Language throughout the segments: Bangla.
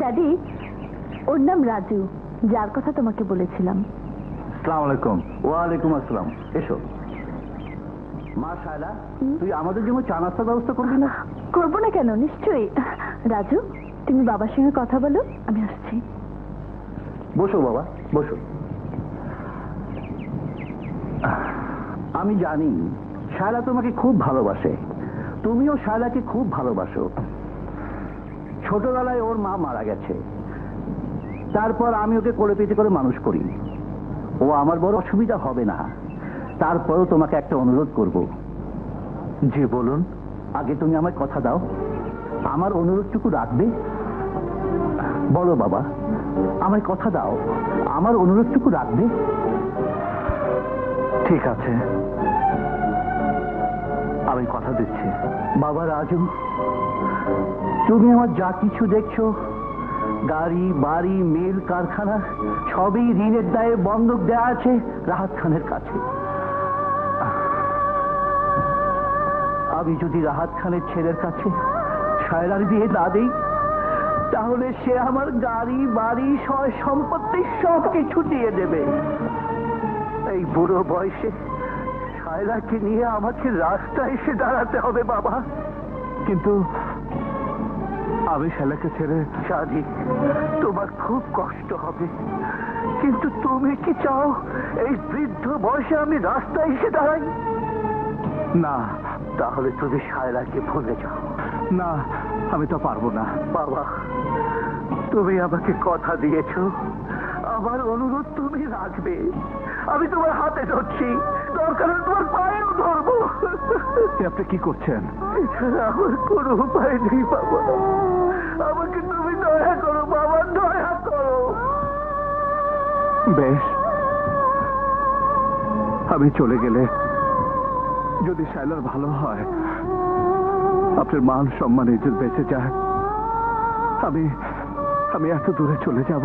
ড্যাডি, ওর নাম রাজু, যার কথা তোমাকে বলেছিলাম। আসসালামু আলাইকুম। ওয়ালাইকুম আসসালাম। এসো। মা শায়লা, তুই আমাদের জন্য চা নাস্তার ব্যবস্থা করবি না? করবো না কেন, নিশ্চয়ই। রাজু, তুমি বাবার সঙ্গে কথা বলো, আমি আসছি। বসো বাবা, বসো। আমি জানি শায়লা তোমাকে খুব ভালোবাসে, তুমিও শায়লাকে খুব ভালোবাসো। ছোটবেলায় ওর মা মারা গেছে, তারপর আমি ওকে কোলে পিঠে করে মানুষ করি। ও আমার বড় অসুবিধা হবে না। তারপরও তোমাকে একটা অনুরোধ করব। জি বলুন। আগে তুমি আমায় কথা দাও, আমার অনুরোধটুকু রাখবে? বলো বাবা, আমায় কথা দাও, আমার অনুরোধটুকু রাখবে? ঠিক আছে, আমি কথা দিচ্ছি। বাবা রাজু, তুমি আমার যা কিছু দেখছো, গাড়ি বাড়ি মিল কারখানা, সবই ঋণের দায়ে বন্ধক দেয়া আছে রাহাত খানের কাছে। আমি যদি রাহাত খানের ছেলের কাছে শায়লার বিয়ে না দেই, তাহলে সে আমার গাড়ি বাড়ি সয় সম্পত্তি সব কিছু দিয়ে দেবে। এই বুড়ো বয়সে শায়লাকে নিয়ে আমাকে রাস্তায় এসে দাঁড়াতে হবে বাবা। কিন্তু আমি শায়লাকে ছেড়ে সাজি, তোমার খুব কষ্ট হবে, কিন্তু তুমি কি চাও এই বৃদ্ধ বয়সে আমি রাস্তায় এসে দাঁড়াই? না। তাহলে তুমি শায়লাকে ভুলে যাও। না, আমি তো পারবো না। বাবা, তুমি আমাকে কথা দিয়েছো, আমার অনুরোধ তুমি রাখবে। আমি তোমার হাতে ধরছি, দরকার হলে তোমার পায়েও ধরবো। আপনি কি করছেন? আমার কোনো উপায় নেই বাবা, আমাকে তুমি দয়া করো বাবা, দয়া করো। বেশ, আমি চলে গেলে যদি শায়লার ভালো হয়, আপনার মান সম্মান ইজ্জত বেঁচে যায়, আমি এত দূরে চলে যাব,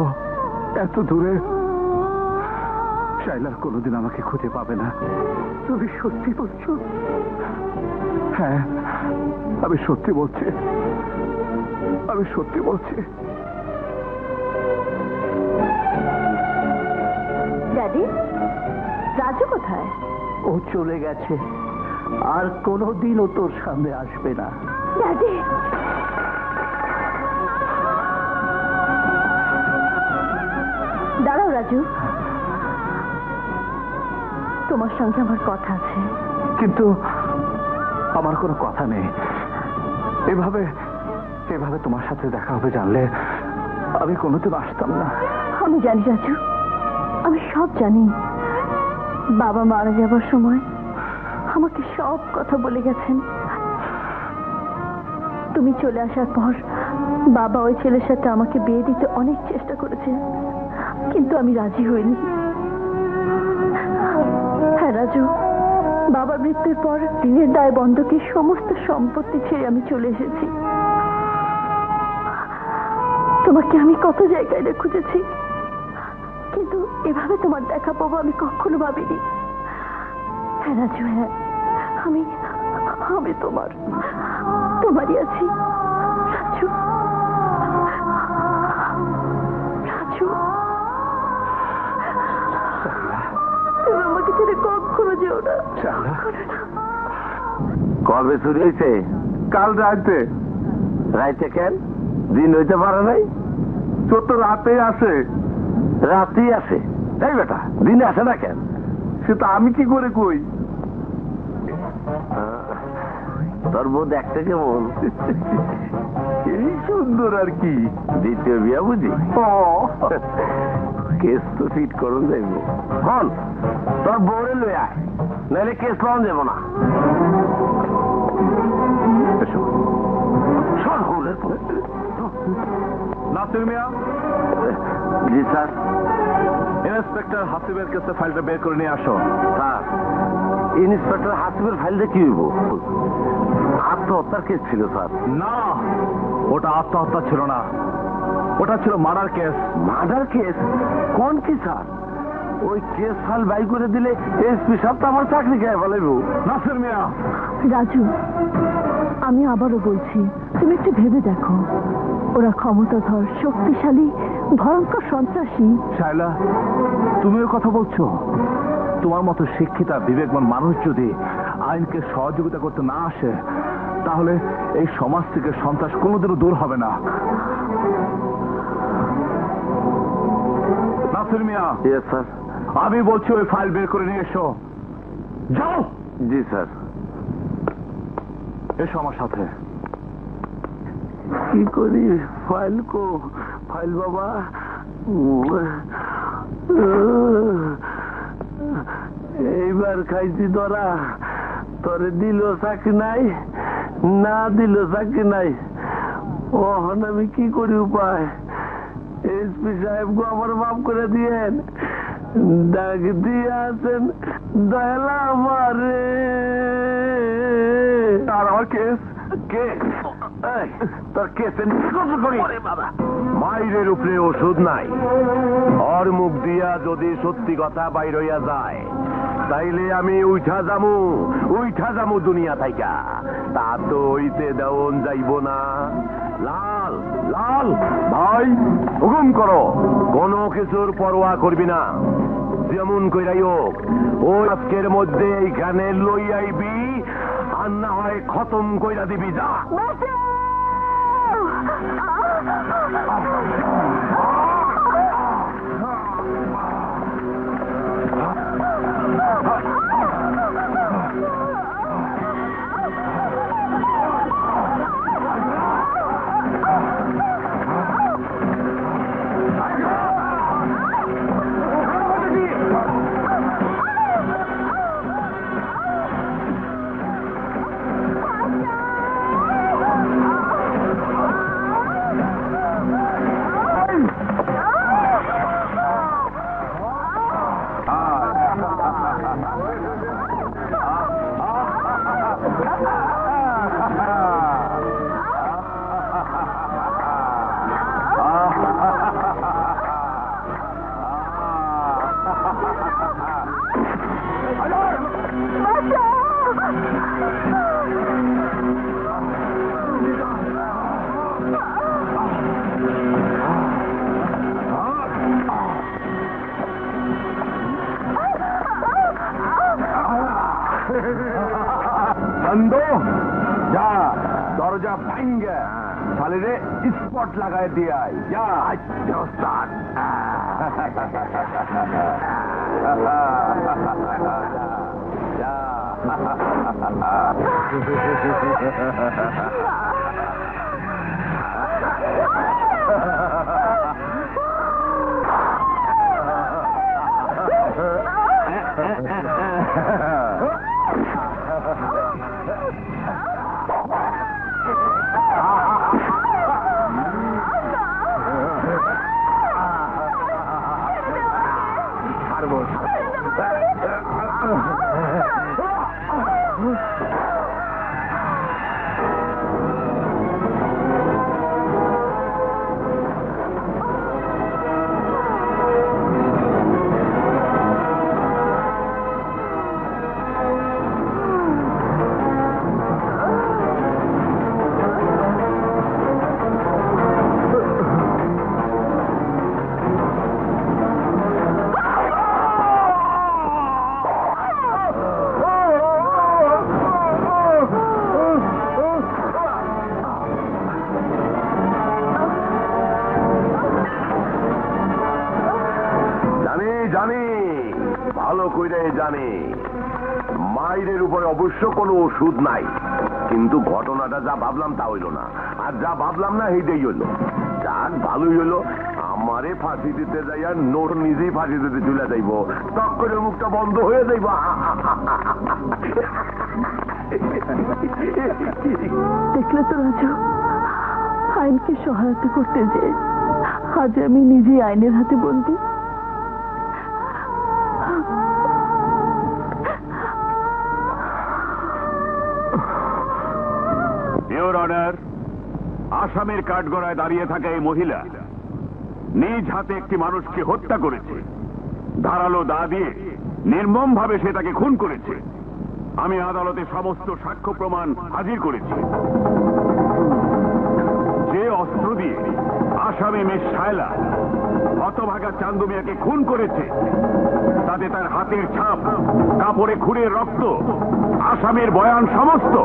এত দূরে শায়লার কোনোদিন আমাকে খুঁজে পাবে না। তুমি সত্যি বলছো? হ্যাঁ, আমি সত্যি বলছি, আমি সত্যি বলছি। ড্যাডি, রাজু কোথায়? ও চলে গেছে, আর কোনোদিন ও তোর সামনে আসবে না। ড্যাডি, দাঁড়াও রাজু, তোমার সঙ্গে আমার কথা আছে। কিন্তু আমার কোনো কথা নেই। এভাবে এভাবে তোমার সাথে দেখা হবে জানলে আমি কোনোদিন আসতাম না। আমি জানি রাজু, আমি সব জানি। বাবা মারা যাবার সময় আমাকে সব কথা বলে গেছেন। তুমি চলে আসার পর বাবা ওই ছেলের সাথে আমাকে বিয়ে দিতে অনেক চেষ্টা করেছে, কিন্তু আমি রাজি হইনি। হ্যাঁ রাজু, বাবার মৃত্যুর পর ঋণের দায় বন্ধকে সমস্ত সম্পত্তি ছেড়ে আমি চলে এসেছি। তোমাকে আমি কত জায়গায় খুঁজেছি, কিন্তু এভাবে তোমার দেখা পাবো আমি কখনো ভাবিনি। হ্যাঁ রাজু, হ্যাঁ, আমি তোমারই আছি রাজু। রাজু, তুমি আমাকে ছেড়ে কখনো যেও না। কবে চুরি হয়েছে? কাল রাতে। রাইতে কেন? দিন হইতে পারে নাই? তোর তো রাতে আসে। রাতেই আসে? এই বেটা, দিনে আসে না কেন? সেটা আমি কি করে কই? তোর বোধ একটা কেমন এই সুন্দর আর কি। দ্বিতীয় বিয়া বুঝি? কেস তো ফিট করুন যাইব। হন, তোর বউরে লই আয়, নাহলে কেস লন যাব না। নাসির মিয়া। জি স্যার। ইন্সপেক্টর হাসিবের কাছে ফাইলটা বের করে নিয়ে আসো। স্যার, ইন্সপেক্টর হাসিবের ফাইলটা কি হইব? আত্মহত্যার কেস ছিল স্যার। না, ওটা আত্মহত্যা ছিল না, ওটা ছিল মার্ডার কেস। Murder case? কোন কি স্যার? ওই কেস ফাইল বাই করে দিলে এসপি সাহেব তো আমার চাকরি খেয়ে ফেলাইব। নাসির মিয়া, রাজু, আমি আবারও বলছি, তুমি একটু ভেবে দেখো, ওরা ক্ষমতাধর, শক্তিশালী, ভয়ঙ্কর সন্ত্রাসী। শায়লা, তুমিও কথা বলছো? তোমার মতো শিক্ষিতা বিবেকবান মানুষ যদি আইনকে সহযোগিতা করতে না আসে, তাহলে এই সমাজ থেকে সন্ত্রাস কোনোদিনও দূর হবে না। নাসির মিয়া। Yes sir. আমি বলছি ওই ফাইল বের করে নিয়ে এসো। যাও। জি স্যার। এসো আমার সাথে। কি করি? ফাইল কো? ফাইল বাবা, এইবার খাইছি ধরা। তোরে দিল চাকরি নাই, না দিল চাকরি নাই। ওহন আমি কি করি? উপায়? এসপি সাহেব গো আমার মাফ করে দিয়েন। ডাক দিয়ে আছেন দয়ালা আমারে। আর আমার কেস তোর কেস মাইরের উপরে ওষুধ নাই। ওর মুখ দিয়া যদি সত্যি কথা বাইর হইয়া যায়, তাইলে আমি উঠা যামু দুনিয়া থাইকা। তা তো হইতে দেওন যাইব না। লাল লাল ভাই, হুকুম করো, কোনো কিছুর পরোয়া করবি না। যেমন কইরাই হোক ওই আজকের মধ্যে এইখানে লই আইবি, আর না হয় খতম কইরা দিবি। যা। বন্ধু, যা দরজা ভাঙ্গে শালিরে স্পট লাগায় দিয়ে আয়। যা। জানি, ভালো কইরে জানি, মাইরের উপরে অবশ্য কোনো ওষুধ নাই। কিন্তু ঘটনাটা যা ভাবলাম তা হইল না, আর যা ভাবলাম না সেইটাই হইল। যাক, ভালোই হইল। আমারে ফাঁসি দিতে যাইয়া নোট নিজেই ফাঁসি দিতে চলে যাইব, টক করে মুখটা বন্ধ হয়ে যাইব। দেখলে তো রাজু, আইনকে সহায়তা করতে যে আজ আমি নিজে আইনের হাতে বন্দী। ইওর অনার, আসামের কাঠগড়ায় দাঁড়িয়ে থাকা এই মহিলা নিজ হাতে একটি মানুষকে হত্যা করেছে। ধারালো দা দিয়ে নির্মমভাবে সে তাকে খুন করেছে। আমি আদালতে সমস্ত সাক্ষ্য প্রমাণ হাজির করেছি। যে অস্ত্র দিয়ে আসামি মিস শায়লা হতভাগা চান্দু মিয়াকে খুন করেছে, তাতে তার হাতের ছাপ, কাপড়ে খুঁড়ে রক্ত, আসামির বয়ান সমস্ত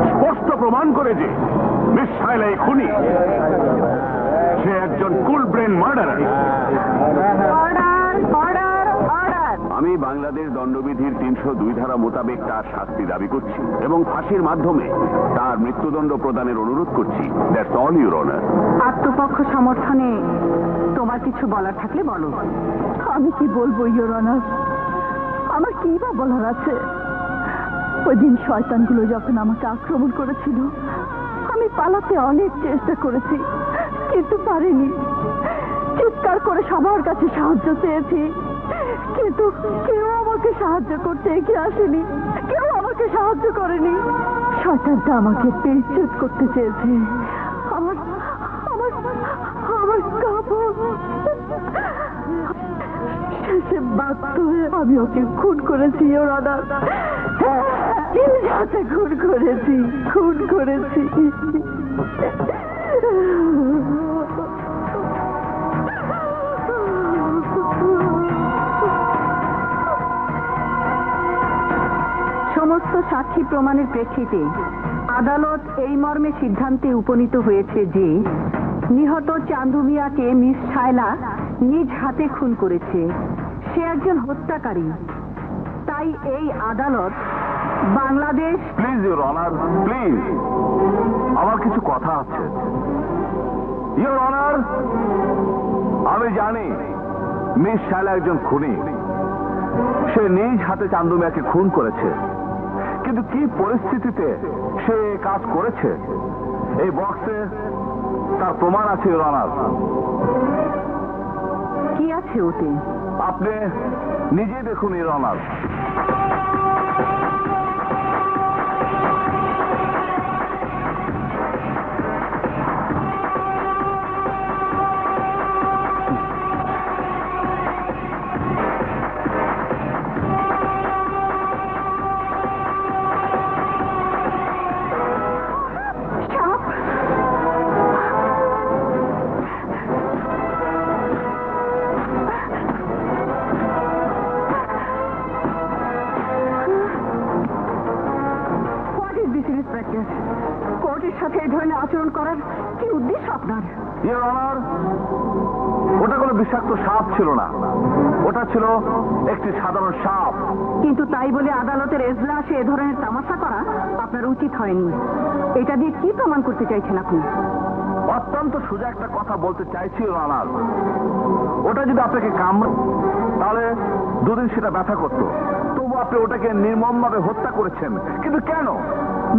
স্পষ্ট প্রমাণ করে যে মিস শায়লা এই খুনি। সে একজন কুল ব্রেন মার্ডারার। আমি বাংলাদেশ দণ্ডবিধির 302 ধারা মোতাবেক তার শাস্তি দাবি করছি এবং ফাঁসির মাধ্যমে তার মৃত্যুদণ্ড প্রদানের অনুরোধ করছি। That's all, your honour. আত্মপক্ষ সমর্থনে তোমার কিছু বলার থাকলে বলো। আমি কি বলবো ইওর অনার? আমার কি বা বলার আছে? ওই দিন শয়তানগুলো যখন আমাকে আক্রমণ করেছিল, আমি পালাতে অনেক চেষ্টা করেছি, কিন্তু পারিনি। চিৎকার করে সবার কাছে সাহায্য চেয়েছি, কিন্তু কেউ আমাকে সাহায্য করতে এগিয়ে আসেনি, কেউ আমাকে সাহায্য করেনি। শয়তানটা আমাকে বেইজ্জত করতে চেয়েছে। আমার আমার আমার কাপড় শেষে বাধ্য হয়ে আমি ওকে খুন করেছি ইওর অনার। সাথে খুন করেছি। সমস্ত সাক্ষী প্রমাণের প্রেক্ষিতে আদালত এই মর্মে সিদ্ধান্তে উপনীত হয়েছে যে নিহত চান্দু মিয়াকে মিস শায়লা নিজ হাতে খুন করেছে। সে একজন হত্যাকারী। তাই এই আদালত Bangladesh. Please your honour, please, আমার কিছু কথা আছে। ইউর অনার, আমি জানি মিস শায়লা একজন খুনি। সে নিজ হাতে চান্দু মিয়াকে খুন করেছে, কিন্তু কি পরিস্থিতিতে সে কাজ করেছে এই বক্সে তার প্রমাণ আছে ইউর অনার। কি আছে ওতে? আপনি নিজেই দেখুন ইউর অনার। কোর্টের সাথে এই ধরনের আচরণ করার কি উদ্দেশ্য আপনার? ইউর অনার, ওটা কোনো বিষাক্ত সাপ ছিল না, ওটা ছিল একটি সাধারণ সাপ। কিন্তু তাই বলে আদালতের এজলাসে এ ধরনের তামাশা করা আপনার উচিত হয়নি। এটা দিয়ে কি প্রমাণ করতে চাইছেন আপনি? অত্যন্ত সোজা একটা কথা বলতে চাইছি ইউর অনার। ওটা যদি আপনাকে তাহলে দুদিন সেটা ব্যথা করতো, তবু আপনি ওটাকে নির্মমভাবে হত্যা করেছেন। কিন্তু কেন?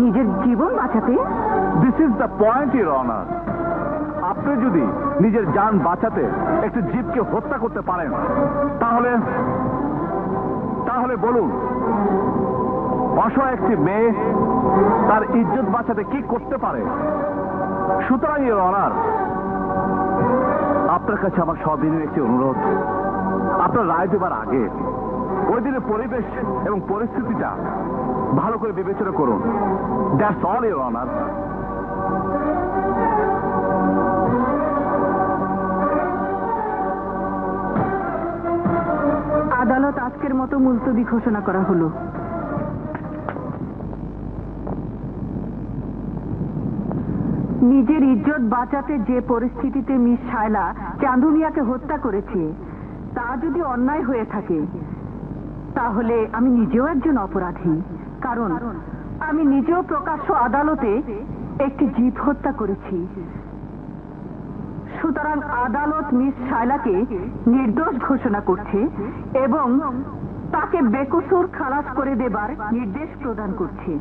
নিজের জীবন বাঁচাতে। This is the point your honour. আপনি যদি নিজের জান বাঁচাতে একটি জীবকে হত্যা করতে পারেন, তাহলে বলুন, অসহায় একটি মেয়ে তার ইজ্জত বাঁচাতে কি করতে পারে? সুতরাং ইউর অনার, আপনার কাছে আমার সবিনয় একটি অনুরোধ, আপনার রায় দেবার আগে ওই দিনের পরিবেশ এবং পরিস্থিতিটা ভালো করে বিবেচনা করুন। That's all your honour. আদালত আজকের মতো মুলতবি ঘোষণা করা হলো। নিজের ইজ্জত বাঁচাতে যে পরিস্থিতিতে মিস শায়লা চান্দু মিয়াকে হত্যা করেছে, তা যদি অন্যায় হয়ে থাকে, তাহলে আমি নিজেও একজন অপরাধী। কারণ আমি নিজেও প্রকাশ্য আদালতে একটি জীব হত্যা করেছি। সুতরাং আদালত মিস শায়লাকে নির্দোষ ঘোষণা করছে এবং তাকে বেকসুর খালাস করে দেবার নির্দেশ প্রদান করছে।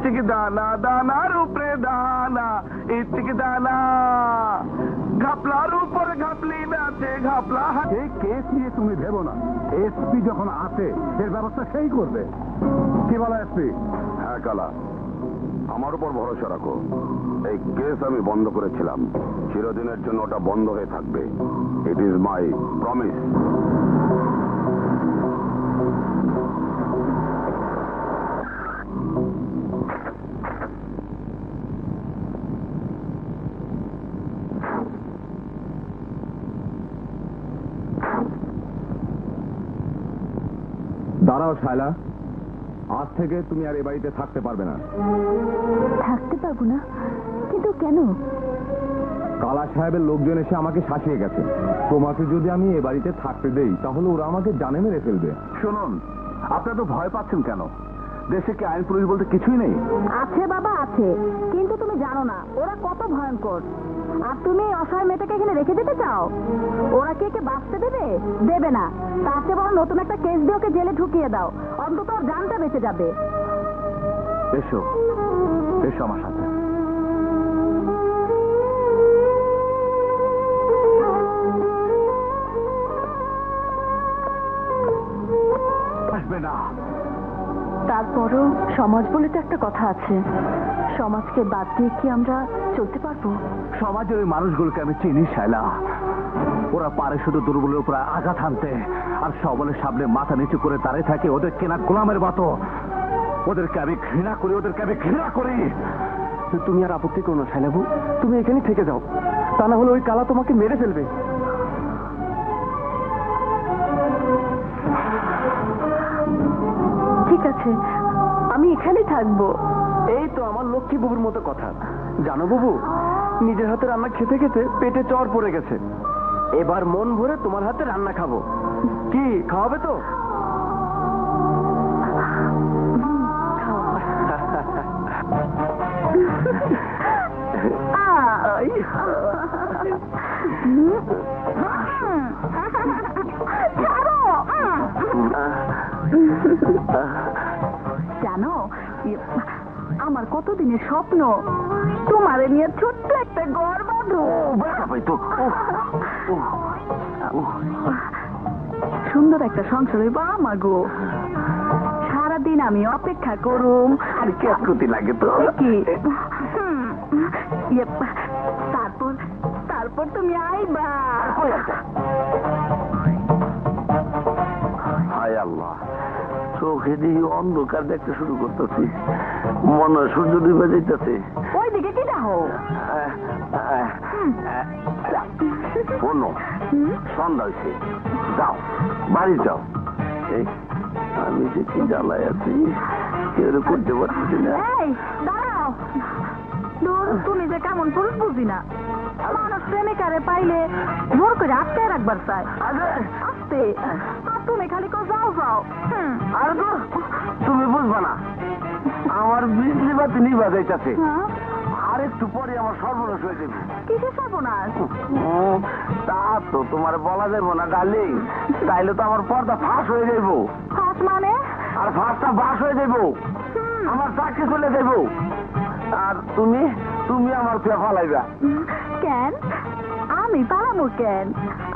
থেকে দানা দানার উপরে দানা, এর থেকে দানা ঘাপলার উপর ঘাপলি নাচে ঘাপলা। এই কেস নিয়ে তুমি ভেবো না, এসপি যখন আসে এর ব্যবস্থা সেই করবে। কি বলো এসপি? হ্যাঁ কালা, আমার উপর ভরসা রাখো। এই কেস আমি বন্ধ করেছিলাম, চিরদিনের জন্য ওটা বন্ধ হয়ে থাকবে। It is my promise. দাঁড়াও শায়লা, আজ থেকে তুমি আর এ বাড়িতে থাকতে পারবে না। থাকতে পারবো না? কিন্তু কেন? কালা সাহেবের লোকজন এসে আমাকে শাসিয়ে গেছে। তোমাকে যদি আমি এ বাড়িতে থাকতে দেই তাহলে ওরা আমাকে জানে মেরে ফেলবে। শুনুন, আপনারা তো ভয় পাচ্ছেন কেন? দেশে কি আইন পুলিশ বলতে কিছুই নেই? আছে বাবা, আছে, কিন্তু তুমি জানো না ওরা কত ভয়ঙ্কর। আর তুমি এই অসহায় মেয়েটাকে এখানে রেখে দিতে চাও? ওরা কি একে বাঁচতে দেবে? দেবে না। তার চেয়ে বরং নতুন একটা কেস দিয়ে ওকে জেলে ঢুকিয়ে দাও, অন্তত ওর জানটা বেঁচে যাবে। এসো, এসো আমার সাথে। আসবে না। তারপরও সমাজ বলে তো একটা কথা আছে, সমাজকে বাদ দিয়ে কি আমরা চলতে পারবো? সমাজের ওই মানুষগুলোকে আমি চিনি শায়লা। ওরা পারে শুধু দুর্বলের উপর আঘাত হানতে, আর সবলের সামনে মাথা নিচু করে দাঁড়িয়ে থাকে ওদের কেনা গোলামের মতো। ওদেরকে আমি ঘৃণা করি, ওদেরকে আমি ঘৃণা করি। তুমি আর আপত্তি করো না শায়লাবু, তুমি এখানেই থেকে যাও, তা না হলে ওই কালা তোমাকে মেরে ফেলবে। ঠিক আছে, আমি এখানেই থাকবো। এই তো আমার লক্ষ্মী বাবুর মতো কথা। জানো বাবু, নিজের হাতে রান্না খেতে খেতে পেটে চর পড়ে গেছে। এবার মন ভরে তোমার হাতে রান্না খাবো। কি খাওয়াবে তো? জানো, আমার কতদিনের স্বপ্ন তোমার নিয়ে ছোট্ট একটা ঘর বাঁধো। সুন্দর একটা সংসার হইবা আমার গো। সারাদিন আমি অপেক্ষা করুম। আর কেসকুতি লাগে তো কি? তারপর তারপর তুমি আইবা। হায় আল্লাহ, চোখে দিয়ে অন্ধকার দেখতে শুরু করতেছি, মনে হয় সূর্য ডুবে যাইতেছে। ওইদিকে কি দেখো? শোনো, সন্ধ্যা হয়েছে, যাও বাড়ি যাও। এই আমি যে কি জ্বালায় আছি কেউ করতে পারতেছি না। এই দাঁড়াও, দূর, তুমি যে কেমন পুরুষ বুঝি না। মানুষ প্রেমিকারে পাইলে জোর করে আটকায় রাখবার চায়। আস্তে, আর তুমি খালি কো যাও যাও। আর তো তুমি বুঝবা না, আমার বিজলি বাতি নিভা যাইতেছে, আর একটু পরে আমার সর্বনাশ হয়ে যাবে। কিসের সর্বনাশ? তা তো তোমার বলা যাবো না ডার্লিং, তাইলে তো আমার পর্দা ফাঁস হয়ে যাইব। ফাঁস মানে? আর ফাঁসটা বাস হয়ে যাইব, আমার চাকরি চলে যাইব। আর তুমি তুমি আমার পেয়ে ফালাইবা। কেন? আমি পালাবো কেন?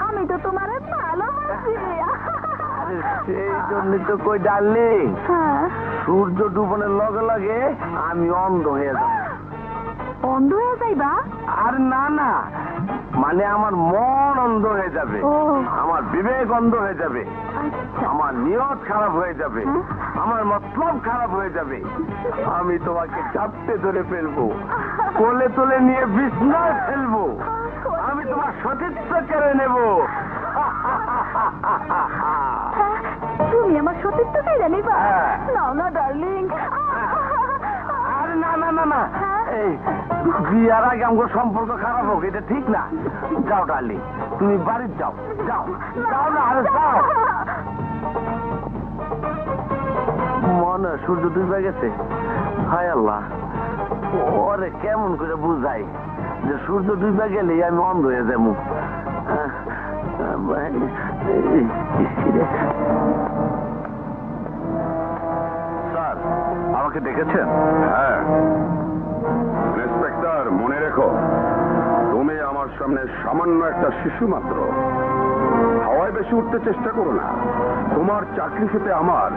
আমি তো তোমার ভালোবাসি। সেই জন্য তো কই ডার্লিং, হ্যাঁ, সূর্য ডুবনের লগে লগে আমি অন্ধ হয়ে যাব। অন্ধ হয়ে যাইবা? আর না না, মানে আমার মন অন্ধ হয়ে যাবে, ও। আমার বিবেক অন্ধ হয়ে যাবে, আচ্ছা। আমার নিয়ত খারাপ হয়ে যাবে, আমার মতলব খারাপ হয়ে যাবে। আমি তোমাকে চাপতে ধরে ফেলবো, কোলে তুলে নিয়ে বিছনায় ফেলবো, আমি তোমার সতীত্ব কেড়ে নেব। তুমি আমার সতীত্ব কেড়ে নিবা? হ্যাঁ। নাও না ডার্লিং। আরে না না না না, এই বিয়ার আগে আমার সম্পর্ক খারাপ হোক এটা ঠিক না। যাও ডার্লিং, তুমি বাড়ি যাও, যাও যাও না, আরে যাও। মনে সূর্য ডুবে গেছে। হায় আল্লাহ, ওরে কেমন করে বুঝাই যে সূর্য ডুবে গেলে আমি অন্ধ হয়ে যাবো। স্যার, আমাকে আমাকে ডেকেছেন? হ্যাঁ ইন্সপেক্টর, মনে রেখো তুমি আমার সামনে সামান্য একটা শিশু মাত্র। হাওয়ায় বেশি উঠতে চেষ্টা করো না। তোমার চাকরি পেতে আমার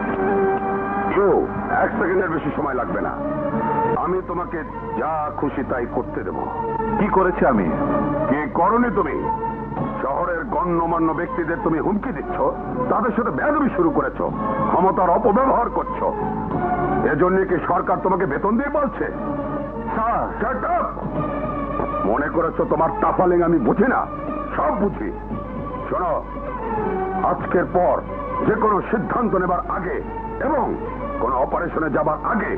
এক সেকেন্ডের বেশি সময় লাগবে না। আমি তোমাকে যা খুশি তাই করতে দেব। কি করেছি আমি? কি করনি তুমি? শহরের গণ্যমান্য ব্যক্তিদের তুমি হুমকি দিচ্ছ, তাদের সাথে বেয়াদবি শুরু করেছো, ক্ষমতার অপব্যবহার করছো। এজন্য কি সরকার তোমাকে বেতন দিয়ে বলছে? মনে করেছো তোমার টাফালিং আমি বুঝি না? সব বুঝি। শোনো, আজকের পর যে কোনো সিদ্ধান্ত নেবার আগে এবং কোন অপারেশনে যাবার আগে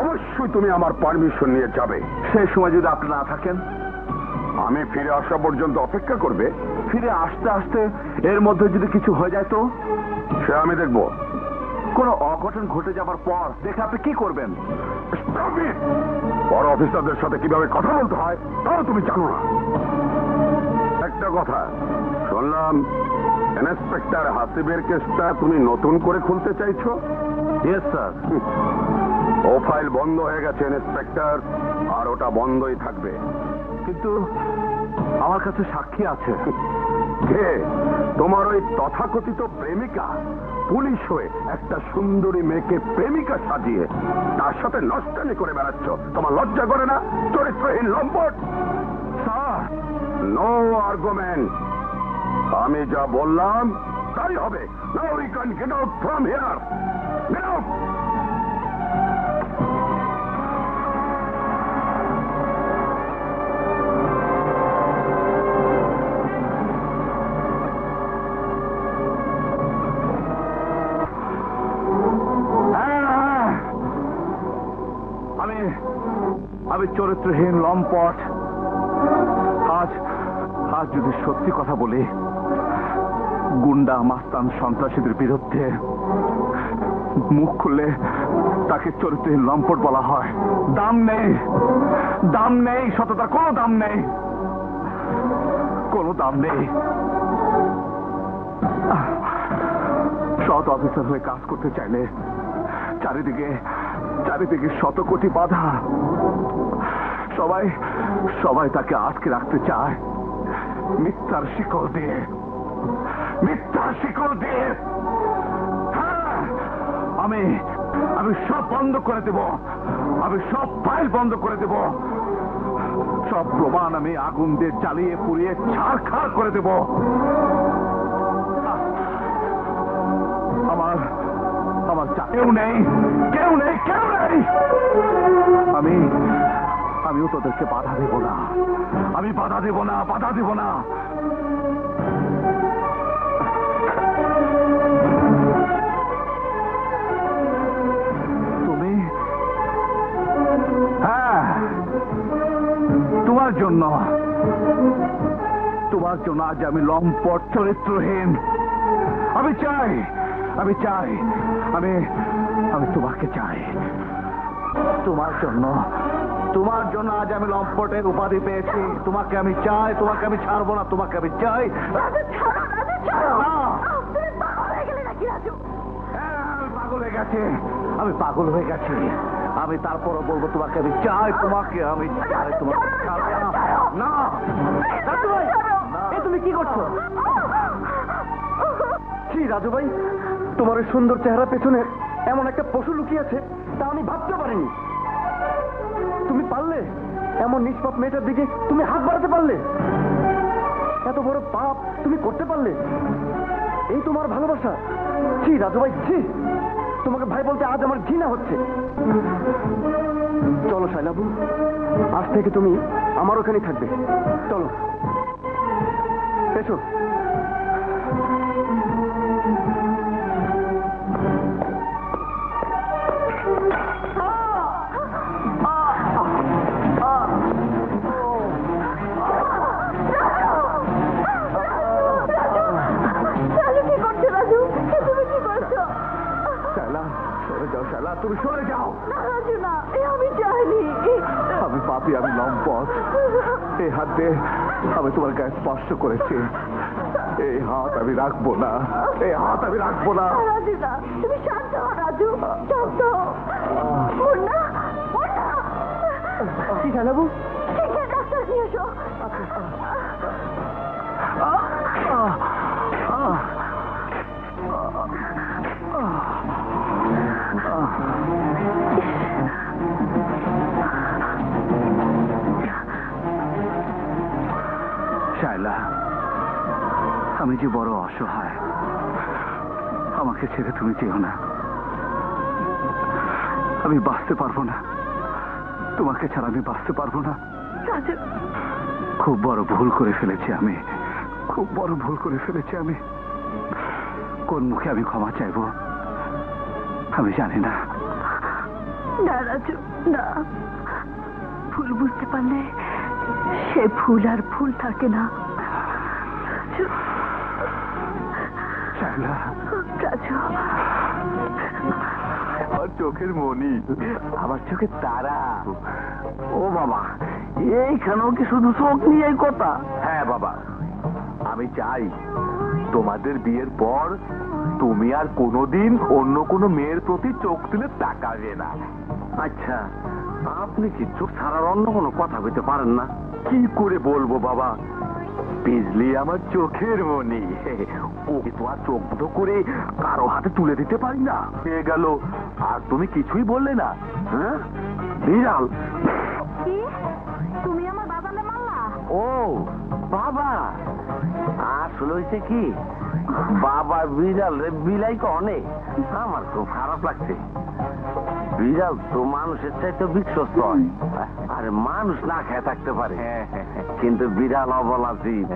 অবশ্যই তুমি আমার পারমিশন নিয়ে যাবে। সেই সময় যদি আপনি না থাকেন, আমি ফিরে আসা পর্যন্ত অপেক্ষা করবে। ফিরে আসতে আসতে এর মধ্যে যদি কিছু হয়ে যায় তো? সে আমি দেখব। কোন অঘটন ঘটে যাবার পর দেখে আপনি কি করবেন? বড় অফিসারদের সাথে কিভাবে কথা বলতে হয় তাও তুমি জানো না। একটা কথা শুনলাম, ইন্সপেক্টর হাসিবের কেসটা তুমি নতুন করে খুলতে চাইছো? Yes sir. ও ফাইল বন্ধ হয়ে গেছে ইন্সপেক্টর, আর ওটা বন্ধই থাকবে। কিন্তু আমার কাছে সাক্ষী আছে। কে? তোমার ওই তথাকথিত প্রেমিকা পুলিশ হয়ে একটা সুন্দরী মেয়েকে প্রেমিকা সাজিয়ে তার সাথে নষ্টামি করে বেড়াচ্ছ। তোমার লজ্জা করে না? চরিত্রহীন লম্পট। Sir, no argument. আমি যা বললাম তাই হবে। Now we can get out from here. Get out. আমি চরিত্রহীন লম্পট। আজ যদি সত্যি কথা বলি, গুন্ডা মাস্তান সন্ত্রাসীদের বিরুদ্ধে মুখ খুললে তাকে চরিত্রহীন লম্পট বলা হয়। দাম নেই, দাম নেই, সততার কোনো দাম নেই, কোনো দাম নেই। সৎ অফিসার হয়ে কাজ করতে চাইলে চারিদিকে শত কোটি বাধা। সবাই তাকে আটকে রাখতে চায় মিথ্যার শিকল দিয়ে, মিথ্যার শিকল দিয়ে। হ্যাঁ, আমি সব বন্ধ করে দেব। আমি সব ফাইল বন্ধ করে দেব। সব প্রমাণ আমি আগুন দিয়ে জ্বালিয়ে পুড়িয়ে ছারখার করে দেব। আমার কেউ নেই, কেউ নেই, কেউ নেই। আমিও তোদেরকে বাধা দেব না। আমি বাধা দেব না, বাধা দেব না। তুমি? হ্যাঁ, তোমার জন্য আজ আমি লম্পট চরিত্রহীন। আমি চাই তোমাকে চাই। তোমার জন্য আজ আমি লম্পটের উপাধি পেয়েছি। তোমাকে আমি চাই, তোমাকে আমি ছাড়বো না, তোমাকে আমি চাই। আমি পাগল হয়ে গেছি। আমি তারপরও বলবো তোমাকে আমি চাই, তোমাকে আমি চাই, তোমাকে ছাড়বো না। তুমি কি করছো? কি রাজু ভাই, তোমার ওই সুন্দর চেহারা পেছনে এমন একটা পশু লুকিয়ে আছে তা আমি ভাবতে পারিনি। তুমি পারলে এমন নিষ্পাপ মেয়েটার দিকে তুমি হাত বাড়াতে পারলে? এত বড় পাপ তুমি করতে পারলে? এই তোমার ভালোবাসা? ছি রাজু ভাই, ছি। তোমাকে ভাই বলতে আজ আমার ঘৃণা হচ্ছে। চলো শাইলাবু, আজ থেকে তুমি আমার ওখানেই থাকবে। চলো, এসো। তুমি সরে যাও। আমি চাইনি। আমি পাপী, আমি লম্পট। এই হাত দিয়ে আমি তোমার গায়ে স্পর্শ করেছি, এই হাত আমি রাখবো না, এই হাত আমি রাখবো না। রাজু না, তুমি শান্ত হও রাজু, শান্ত হও। মুন্না, মুন্না। ঠিক আছে বাবু। ঠিক আছে, ডাক্তার নিয়ে এসো। শায়লা, আমি যে বড় অসহায়, আমাকে ছেড়ে তুমি যেও না। আমি বাঁচতে পারবো না, তোমাকে ছাড়া আমি বাঁচতে পারবো না। রাজু, খুব বড় ভুল করে ফেলেছি আমি, খুব বড় ভুল করে ফেলেছি আমি। কোন মুখে আমি ক্ষমা চাইবো আমি জানি না। না রাজু, না। ভুল বুঝতে পারলে সে ভুল আর ভুল থাকে না। রাজু, শায়লা, রাজু। আমার চোখের মনি, আমার চোখের তারা। ও বাবা, এইখানেও কি শুধু চোখ নিয়ে কথা? হ্যাঁ বাবা, আমি চাই তোমাদের বিয়ের পর তুমি আর কোনোদিন অন্য কোনো মেয়ের প্রতি চোখ তুলে তাকাবে না। আচ্ছা, আপনি কি চোখ ছাড়ার অন্য কোনো কথা বলতে পারেন না? কি করে বলবো বাবা, বিজলি আমার চোখের মনি, ওকে তো আর চোখ বন্ধ করে কারো হাতে তুলে দিতে পারি না। হয়ে গেল, আর তুমি কিছুই বললে না। হ্যাঁ, বিড়াল। কি? তুমি আমার বাবাকে মারলা? ও বাবা, আসলে হয়েছে কি, বাবা বিড়াল রে বিলাই কনে, আমার খুব খারাপ লাগছে। বিড়াল তো মানুষের চাইতে বিশ্বস্ত হয়, আর মানুষ না খেয়ে থাকতে পারে, কিন্তু বিড়াল অবলা জীব,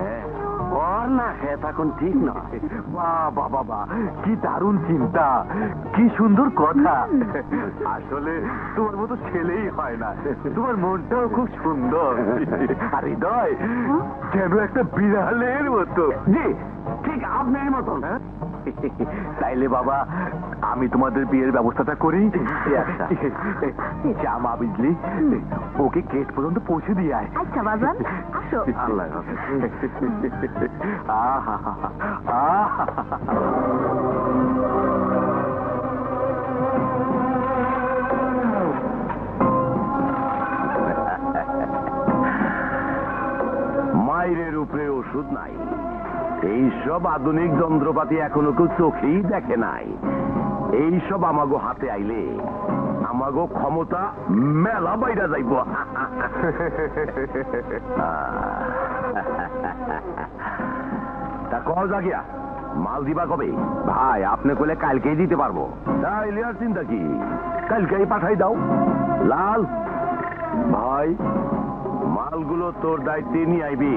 ওর না খেয়ে থাকুন ঠিক নয়। বাবা বাবা, কি দারুণ চিন্তা, কি সুন্দর কথা। আসলে তোমার মতো ছেলেই হয় না, তোমার মনটাও খুব সুন্দর, আর হৃদয় যেন একটা বিড়ালের মতো। জি, ঠিক আপনার মতন। তাইলে বাবা, আমি তোমাদের বিয়ের ব্যবস্থাটা করি। জামা বিজলি, ওকে গেট পর্যন্ত পৌঁছে দিয়ে আয়। আচ্ছা বাজান, আসো। আল্লাহ মায়ের উপরে ওষুধ নাই, এইসব আধুনিক যন্ত্রপাতি এখনো কেউ চোখেই দেখে নাই। এইসব আমাগো হাতে আইলে আমাগো ক্ষমতা মেলা বাইরা যাইব। তা কও জাগিয়া, মাল দিবা কবে? ভাই, আপনি কইলে কালকেই দিতে পারবো। তাইলে আর চিন্তা কি, কালকেই পাঠাই দাও। লাল ভাই, মালগুলো তোর দায়িত্বে নিয়ে আইবি,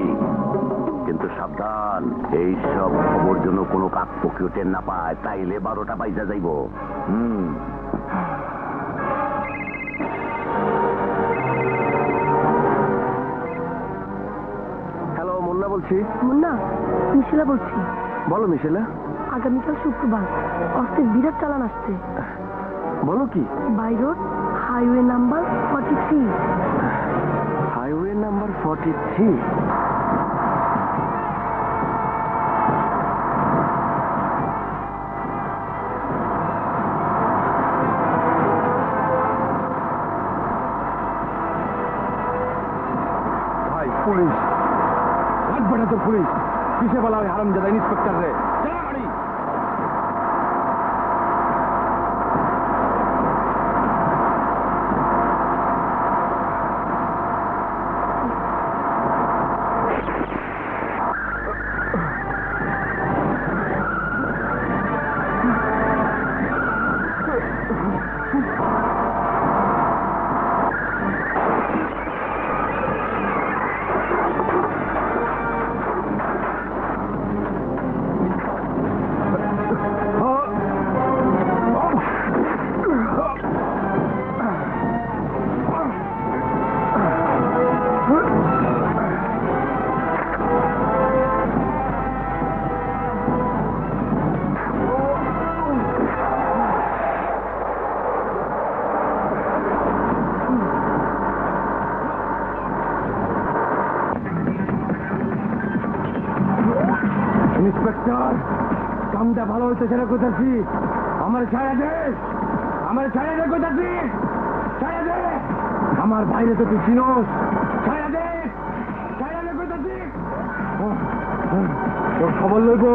কিন্তু সাবধান, এইসব খবর যেন কোনো কাকপক্ষীয় টের না পায়, তাইলে 12টা বাইজা যাইব। হ্যালো, মুন্না বলছি। মুন্না, মিশেলা বলছি। বলো মিশেলা। আগামীকাল শুক্রবার অস্ত্রের বিরাট চালান আসছে। বলো কি? By road, highway number 43। Highway number 43? ভাই, পুলিশ লাগবে না তোর, পুলিশ কিসে বলা হয় হারামজাদা ইন্সপেক্টর রে। চলা গাড়ি। ডাক্তার কামটা ভালো হইতেছে না কোথাছি আমার ছায়া দে আমার ছায়া দে কোথাছি ছায়া দে আমার বাইরে তো তুই চিনোস ছায়া দে কোথাছি তোর খবর লইব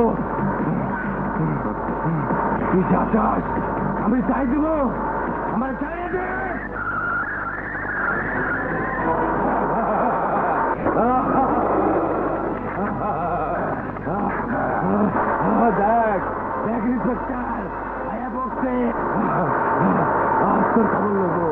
তুই যা চাস আমি চাই দেব আমার ছায়া দে দেখ দেখ ইন্সপেক্টর আয়া বসছে তোর খবর নেবো